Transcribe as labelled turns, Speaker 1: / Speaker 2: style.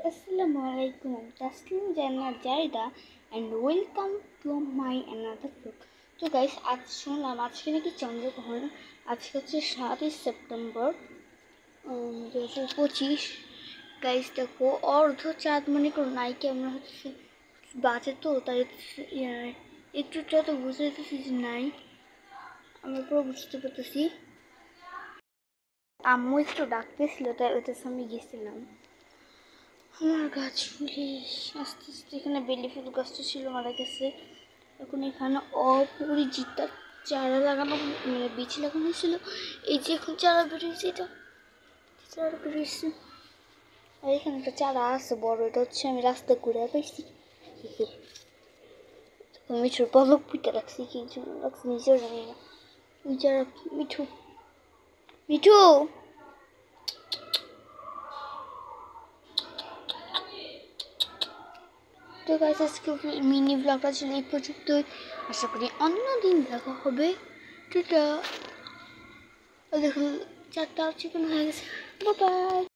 Speaker 1: Assalamu alaikum, Taslim Jannah Jaida, and welcome to my another vlog. তো guys, আজ শুনলাম আজকে নাকি চন্দ্রগ্রহণ। আজকে হচ্ছে 7ই সেপ্টেম্বর 2025। গাইস দেখো, অর্ধ চাঁদ মনে করো নাই, ক্যামেরা হচ্ছে বাজে তো তাই একটু তো বুঝতে পারতেছি যে নাই, আমি পুরো বুঝতে পারতেছি। আম্মু একটু ডাকতেছিল তাই ওইটার সামনে গেছিলাম। আমার গাছগুলি আস্তে আস্তে, এখানে বেলি ফুল গাছটা ছিল মারা গেছে। এখন এখানে অপরিচিত চারা লাগানো, মানে বীজ লাগানো হয়েছিল। এই যে এখন চারা বেরিয়েছে, এটা চারা বেরিয়েছে। আর এখানে একটা চারা আছে বড়, এটা হচ্ছে আমি রাস্তা ঘুরে পাইছি। মিঠুর পলক পিঠে রাখছি, কি জন্য রাখছি নিজেও জানি না। ওই চারা মিঠু মিঠু তো গাইস, আজকে মিনি ব্লগটা ছিল এই পর্যন্তই। আশা করি অন্যদিন দেখা হবে। টাটা। দেখুন 4টা চিকেন হয়ে গেছে। Bye bye.